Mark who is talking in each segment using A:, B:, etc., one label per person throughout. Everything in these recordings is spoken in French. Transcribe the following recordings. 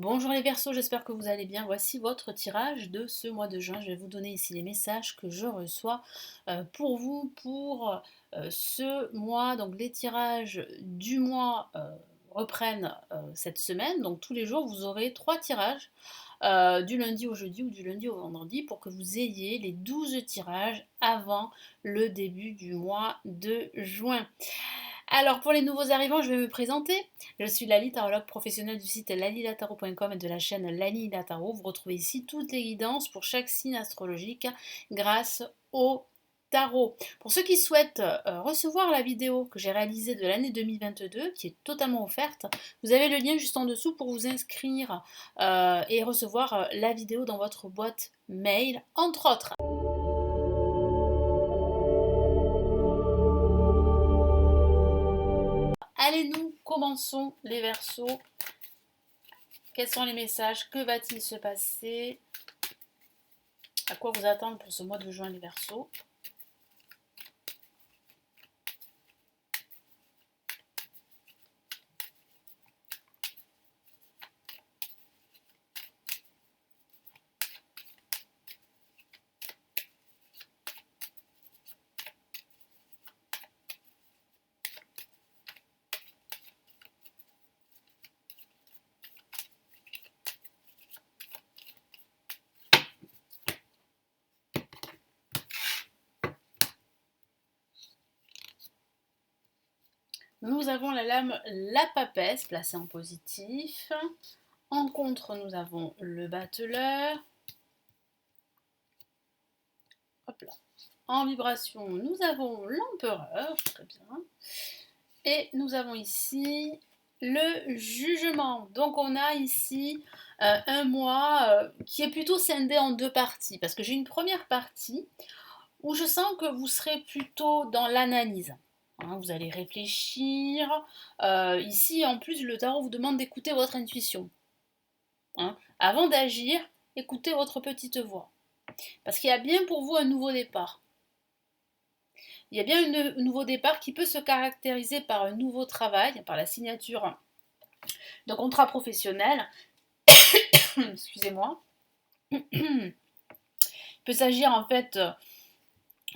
A: Bonjour les Verseaux, j'espère que vous allez bien. Voici votre tirage de ce mois de juin. Je vais vous donner ici les messages que je reçois pour vous pour ce mois. Donc les tirages du mois reprennent cette semaine. Donc tous les jours, vous aurez 3 tirages du lundi au jeudi ou du lundi au vendredi pour que vous ayez les 12 tirages avant le début du mois de juin. Alors pour les nouveaux arrivants, je vais me présenter. Je suis Lali, tarologue professionnelle du site lalilataro.com et de la chaîne Lali Lataro. Vous retrouvez ici toutes les guidances pour chaque signe astrologique grâce au tarot. Pour ceux qui souhaitent recevoir la vidéo que j'ai réalisée de l'année 2022, qui est totalement offerte, vous avez le lien juste en dessous pour vous inscrire et recevoir la vidéo dans votre boîte mail, entre autres. Allez, nous commençons les Verseaux. Quels sont les messages? Que va-t-il se passer? À quoi vous attendre pour ce mois de juin, les Verseaux? Nous avons la lame la papesse placée en positif. En contre, nous avons le battleur. Hop là. En vibration, nous avons l'empereur. Très bien. Et nous avons ici le jugement. Donc on a ici un mois qui est plutôt scindé en deux parties. Parce que j'ai une première partie où je sens que vous serez plutôt dans l'analyse. Hein, vous allez réfléchir. Ici, en plus, le tarot vous demande d'écouter votre intuition. Hein. Avant d'agir, écoutez votre petite voix. Parce qu'il y a bien pour vous un nouveau départ. Il y a bien un nouveau départ qui peut se caractériser par un nouveau travail, par la signature d'un contrat professionnel. Excusez-moi. Il peut s'agir en fait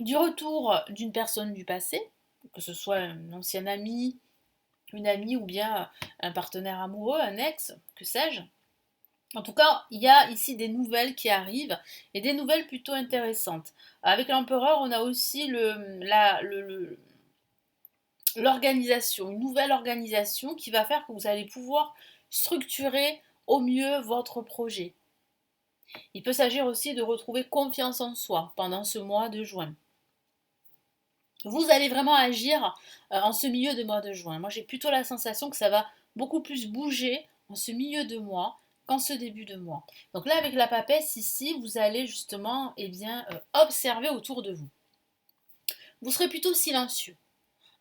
A: du retour d'une personne du passé, que ce soit un ancien ami, une amie ou bien un partenaire amoureux, un ex, que sais-je. En tout cas, il y a ici des nouvelles qui arrivent et des nouvelles plutôt intéressantes. Avec l'empereur, on a aussi l'organisation, une nouvelle organisation qui va faire que vous allez pouvoir structurer au mieux votre projet. Il peut s'agir aussi de retrouver confiance en soi pendant ce mois de juin. Vous allez vraiment agir en ce milieu de mois de juin. Moi, j'ai plutôt la sensation que ça va beaucoup plus bouger en ce milieu de mois qu'en ce début de mois. Donc là, avec la papesse ici, vous allez justement observer autour de vous. Vous serez plutôt silencieux.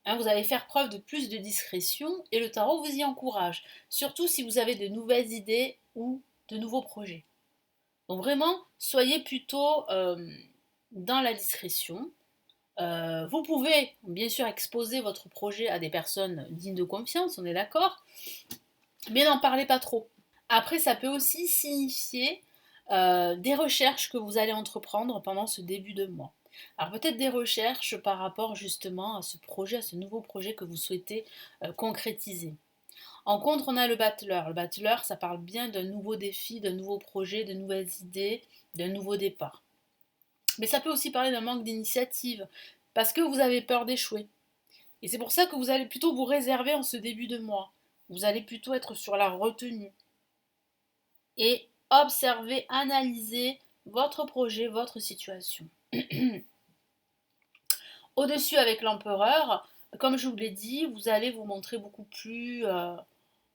A: Hein, vous allez faire preuve de plus de discrétion et le tarot vous y encourage. Surtout si vous avez de nouvelles idées ou de nouveaux projets. Donc vraiment, soyez plutôt dans la discrétion. Vous pouvez bien sûr exposer votre projet à des personnes dignes de confiance, on est d'accord, mais n'en parlez pas trop. Après, ça peut aussi signifier des recherches que vous allez entreprendre pendant ce début de mois. Alors peut-être des recherches par rapport justement à ce projet, à ce nouveau projet que vous souhaitez concrétiser. En contre, on a le battleur. Le battleur, ça parle bien d'un nouveau défi, d'un nouveau projet, de nouvelles idées, d'un nouveau départ. Mais ça peut aussi parler d'un manque d'initiative, parce que vous avez peur d'échouer. Et c'est pour ça que vous allez plutôt vous réserver en ce début de mois. Vous allez plutôt être sur la retenue. Et observer, analyser votre projet, votre situation. Au-dessus avec l'empereur, comme je vous l'ai dit, vous allez vous montrer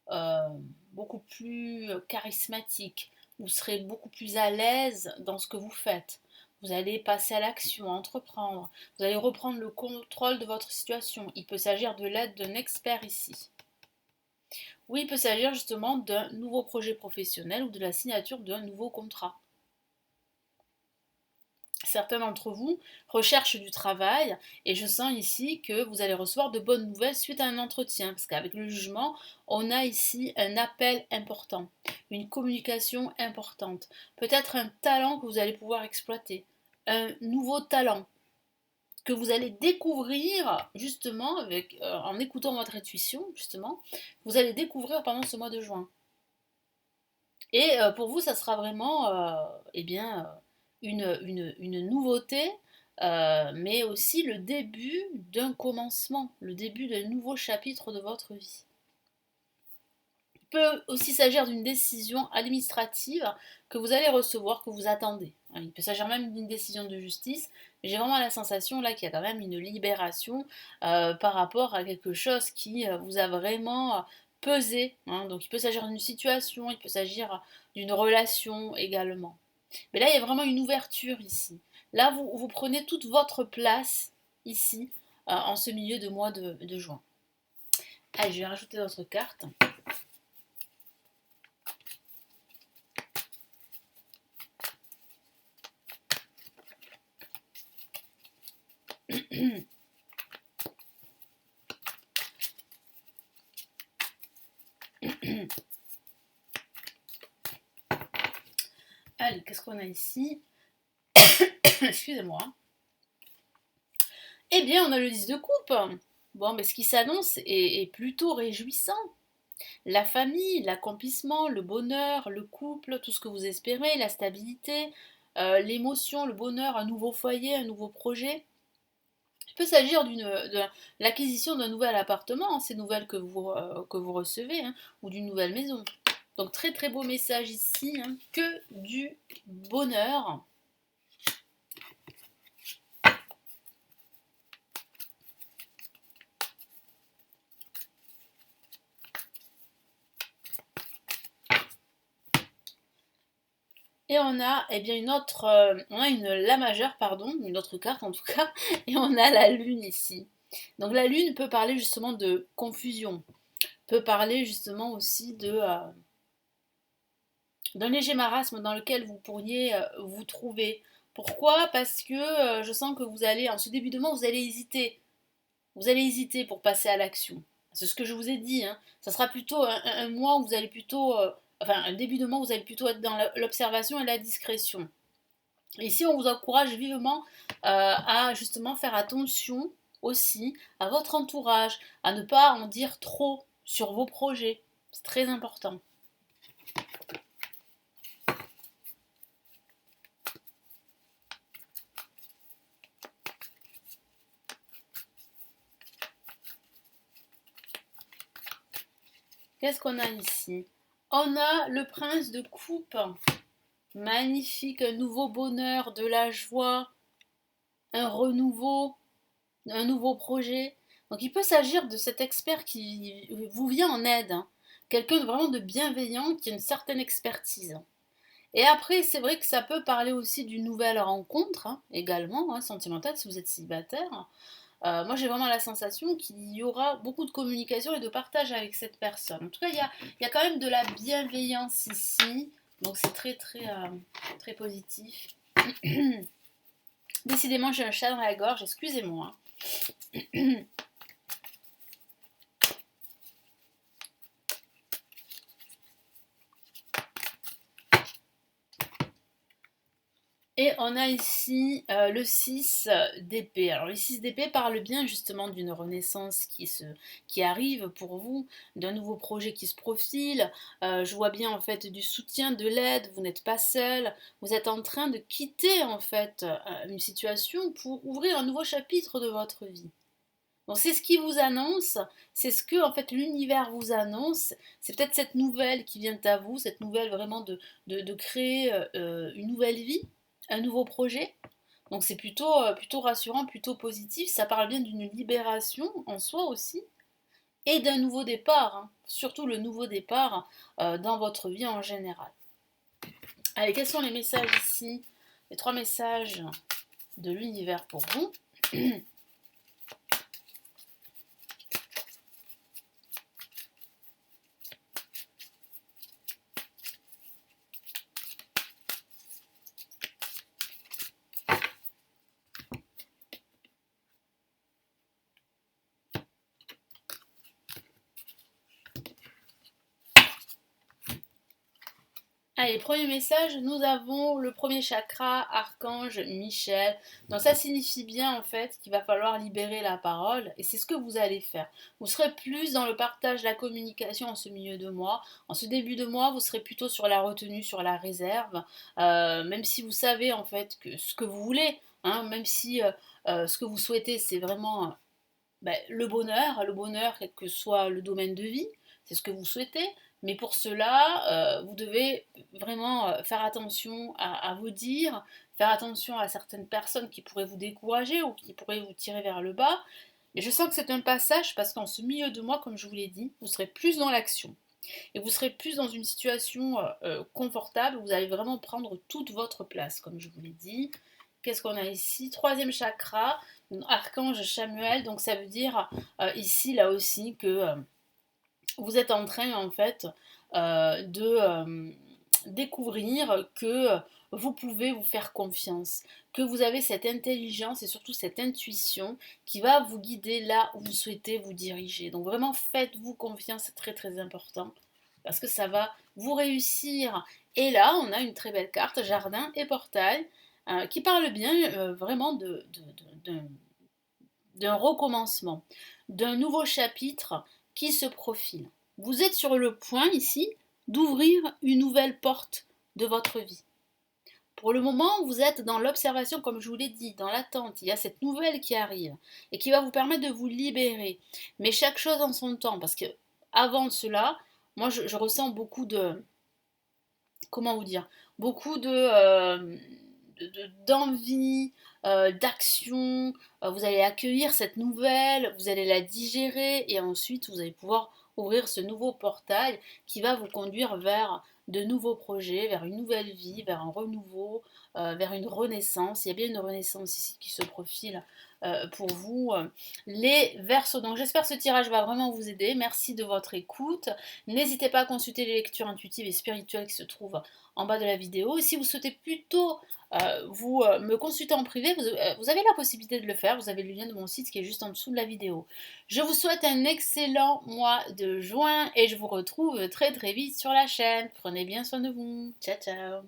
A: euh, beaucoup plus charismatique. Vous serez beaucoup plus à l'aise dans ce que vous faites. Vous allez passer à l'action, entreprendre. Vous allez reprendre le contrôle de votre situation. Il peut s'agir de l'aide d'un expert ici. Oui, il peut s'agir justement d'un nouveau projet professionnel ou de la signature d'un nouveau contrat. Certains d'entre vous recherchent du travail et je sens ici que vous allez recevoir de bonnes nouvelles suite à un entretien parce qu'avec le jugement, on a ici un appel important, une communication importante, peut-être un talent que vous allez pouvoir exploiter, un nouveau talent que vous allez découvrir justement en écoutant votre intuition justement, vous allez découvrir pendant ce mois de juin. Et pour vous, ça sera vraiment eh bien, une nouveauté, mais aussi le début d'un commencement, le début d'un nouveau chapitre de votre vie. Il peut aussi s'agir d'une décision administrative que vous allez recevoir, que vous attendez. Il peut s'agir même d'une décision de justice, mais j'ai vraiment la sensation là qu'il y a quand même une libération par rapport à quelque chose qui vous a vraiment pesé. Donc il peut s'agir d'une situation, il peut s'agir d'une relation également. Mais là, il y a vraiment une ouverture ici. Là, vous prenez toute votre place ici, en ce milieu de mois de juin. Allez, je vais rajouter d'autres cartes. Allez, qu'est-ce qu'on a ici? Excusez-moi. Eh bien, on a le 10 de coupe. Bon, mais ce qui s'annonce est plutôt réjouissant. La famille, l'accomplissement, le bonheur, le couple, tout ce que vous espérez, la stabilité, l'émotion, le bonheur, un nouveau foyer, un nouveau projet. Il peut s'agir de l'acquisition d'un nouvel appartement, ces nouvelles que vous recevez, ou d'une nouvelle maison. Donc très très beau message ici, que du bonheur. Et on a eh bien on a une La majeure, pardon, une autre carte en tout cas, et on a la lune ici. Donc la lune peut parler justement de confusion, peut parler justement aussi d'un léger marasme dans lequel vous pourriez vous trouver. Pourquoi? Parce que je sens que vous allez, en ce début de mois, vous allez hésiter. Vous allez hésiter pour passer à l'action. C'est ce que je vous ai dit. Ça sera plutôt un mois où vous allez plutôt, enfin un début de mois où vous allez plutôt être dans l'observation et la discrétion. Ici, on vous encourage vivement à justement faire attention aussi à votre entourage, à ne pas en dire trop sur vos projets. C'est très important. Qu'est-ce qu'on a ici? On a le prince de coupe. Magnifique, un nouveau bonheur, de la joie, un renouveau, un nouveau projet. Donc il peut s'agir de cet expert qui vous vient en aide, quelqu'un vraiment de bienveillant qui a une certaine expertise. Et après, c'est vrai que ça peut parler aussi d'une nouvelle rencontre, également, sentimentale, si vous êtes célibataire. Moi, j'ai vraiment la sensation qu'il y aura beaucoup de communication et de partage avec cette personne. En tout cas, il y a quand même de la bienveillance ici, donc c'est très, très, très positif. Décidément, j'ai un chat dans la gorge, excusez-moi. Et on a ici le 6 d'épée. Alors le 6 d'épée parle bien justement d'une renaissance qui arrive pour vous, d'un nouveau projet qui se profile. Je vois bien en fait du soutien, de l'aide, vous n'êtes pas seul. Vous êtes en train de quitter en fait une situation pour ouvrir un nouveau chapitre de votre vie. Donc c'est ce qui vous annonce, c'est ce que en fait l'univers vous annonce, c'est peut-être cette nouvelle qui vient à vous, cette nouvelle vraiment de créer une nouvelle vie, un nouveau projet. Donc c'est plutôt rassurant, plutôt positif, ça parle bien d'une libération en soi aussi, et d'un nouveau départ, surtout le nouveau départ dans votre vie en général. Allez, quels sont les messages ici? Les 3 messages de l'univers pour vous. Allez, premier message, nous avons le premier chakra, archange Michel. Donc ça signifie bien en fait qu'il va falloir libérer la parole et c'est ce que vous allez faire. Vous serez plus dans le partage, la communication en ce milieu de mois. En ce début de mois, vous serez plutôt sur la retenue, sur la réserve, même si vous savez en fait que ce que vous voulez, hein, même si ce que vous souhaitez c'est vraiment le bonheur quel que soit le domaine de vie, c'est ce que vous souhaitez, mais pour cela, vous devez vraiment faire attention à vos dires, faire attention à certaines personnes qui pourraient vous décourager ou qui pourraient vous tirer vers le bas. Et je sens que c'est un passage parce qu'en ce milieu de mois, comme je vous l'ai dit, vous serez plus dans l'action. Et vous serez plus dans une situation confortable, où vous allez vraiment prendre toute votre place, comme je vous l'ai dit. Qu'est-ce qu'on a ici? Troisième chakra, archange Samuel, donc ça veut dire ici, là aussi, que vous êtes en train, en fait, de découvrir que vous pouvez vous faire confiance, que vous avez cette intelligence et surtout cette intuition qui va vous guider là où vous souhaitez vous diriger. Donc vraiment faites-vous confiance, c'est très très important parce que ça va vous réussir. Et là, on a une très belle carte, jardin et portail, qui parle bien vraiment d'un recommencement, d'un nouveau chapitre qui se profile. Vous êtes sur le point ici d'ouvrir une nouvelle porte de votre vie. Pour le moment, vous êtes dans l'observation, comme je vous l'ai dit, dans l'attente. Il y a cette nouvelle qui arrive et qui va vous permettre de vous libérer. Mais chaque chose en son temps, parce que avant cela, moi je ressens beaucoup de, comment vous dire, beaucoup d'envie, d'action. Vous allez accueillir cette nouvelle, vous allez la digérer et ensuite vous allez pouvoir ouvrir ce nouveau portail qui va vous conduire vers de nouveaux projets, vers une nouvelle vie, vers un renouveau, vers une renaissance. Il y a bien une renaissance ici qui se profile pour vous, les Verseaux. Donc j'espère que ce tirage va vraiment vous aider. Merci de votre écoute. N'hésitez pas à consulter les lectures intuitives et spirituelles qui se trouvent en bas de la vidéo. Et si vous souhaitez plutôt vous me consulter en privé, vous avez la possibilité de le faire. Vous avez le lien de mon site qui est juste en dessous de la vidéo. Je vous souhaite un excellent mois de juin et je vous retrouve très très vite sur la chaîne. Prenez bien soin de vous. Ciao ciao.